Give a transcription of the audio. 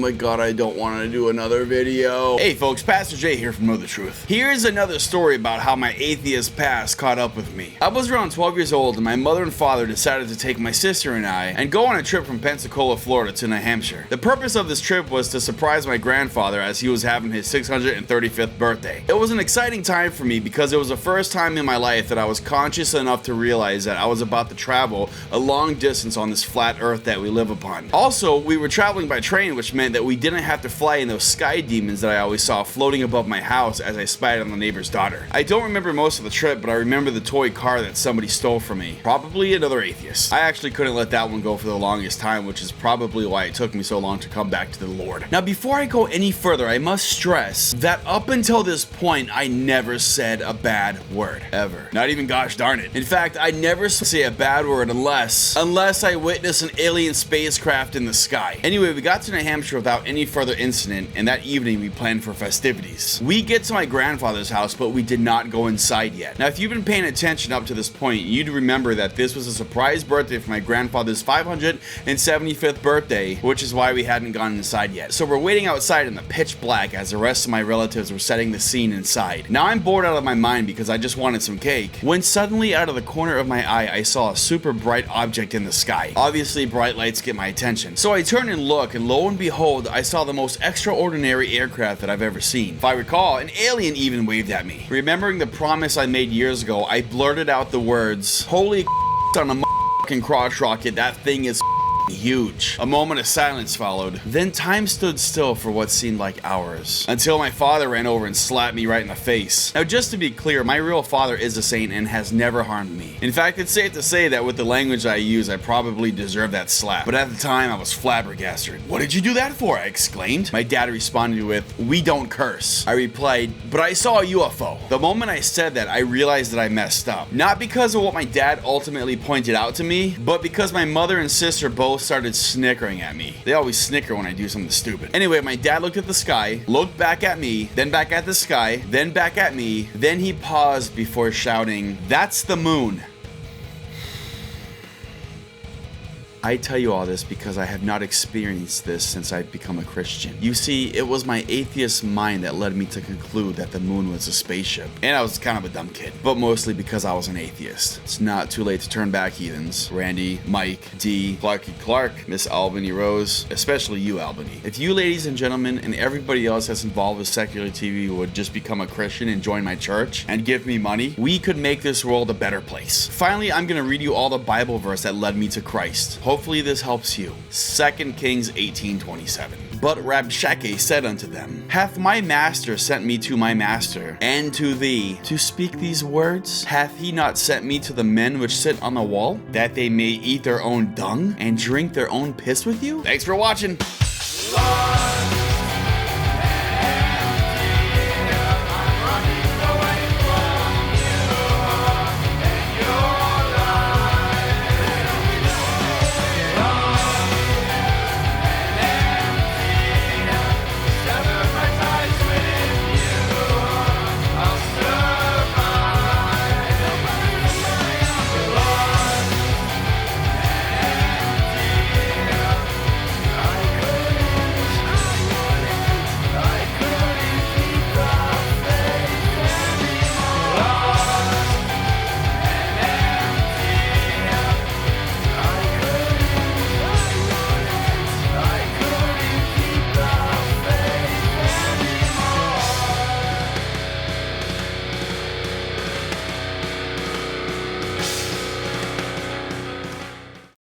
my god, I don't want to do another video. Hey folks, Pastor Jay here from Know the Truth. Here's another story about how my atheist past caught up with me. I was around 12 years old and my mother and father decided to take my sister and I and go on a trip from Pensacola, Florida to New Hampshire. The purpose of this trip was to surprise my grandfather as he was having his 635th birthday. It was an exciting time for me because it was the first time in my life that I was conscious enough to realize that I was about to travel a long distance on this flat earth that we live upon. Also, we were traveling by train, which meant that we didn't have to fly in those sky demons that I always saw floating above my house as I spied on the neighbor's daughter. I don't remember most of the trip, but I remember the toy car that somebody stole from me. Probably another atheist. I actually couldn't let that one go for the longest time, which is probably why it took me so long to come back to the Lord. Now, before I go any further, I must stress that up until this point, I never said a bad word. Ever. Not even gosh darn it. In fact, I never say a bad word unless I witness an alien spacecraft in the sky. Anyway, we got to New Hampshire without any further incident, and that evening we planned for festivities. We get to my grandfather's house, but we did not go inside yet. Now, if you've been paying attention up to this point, you'd remember that this was a surprise birthday for my grandfather's 575th birthday, which is why we hadn't gone inside yet. So we're waiting outside in the pitch black as the rest of my relatives were setting the scene inside. Now I'm bored out of my mind because I just wanted some cake, when suddenly out of the corner of my eye, I saw a super bright object in the sky. Obviously, bright lights get my attention. So I turn and look, and lo and behold, I saw the most extraordinary aircraft that I've ever seen. If I recall, an alien even waved at me. Remembering the promise I made years ago, I blurted out the words, "Holy on a motherfucking crotch rocket, that thing is huge." A moment of silence followed. Then time stood still for what seemed like hours, until my father ran over and slapped me right in the face. Now, just to be clear, my real father is a saint and has never harmed me. In fact, it's safe to say that with the language I use, I probably deserved that slap. But at the time, I was flabbergasted. "What did you do that for?" I exclaimed. My dad responded with, "We don't curse." I replied, "But I saw a UFO." The moment I said that, I realized that I messed up. Not because of what my dad ultimately pointed out to me, but because my mother and sister both started snickering at me. They always snicker when I do something stupid. Anyway, my dad looked at the sky, looked back at me, then back at the sky, then back at me, then he paused before shouting, "That's the moon." I tell you all this because I have not experienced this since I've become a Christian. You see, it was my atheist mind that led me to conclude that the moon was a spaceship. And I was kind of a dumb kid, but mostly because I was an atheist. It's not too late to turn back, heathens. Randy, Mike, D, Clarky Clark, Miss Albany Rose, especially you, Albany. If you ladies and gentlemen and everybody else that's involved with secular TV would just become a Christian and join my church and give me money, we could make this world a better place. Finally, I'm going to read you all the Bible verse that led me to Christ. Hopefully this helps you. 2 Kings 18:27. But Rabshakeh said unto them, "Hath my master sent me to my master, and to thee, to speak these words? Hath he not sent me to the men which sit on the wall, that they may eat their own dung, and drink their own piss with you?" Thanks for watching.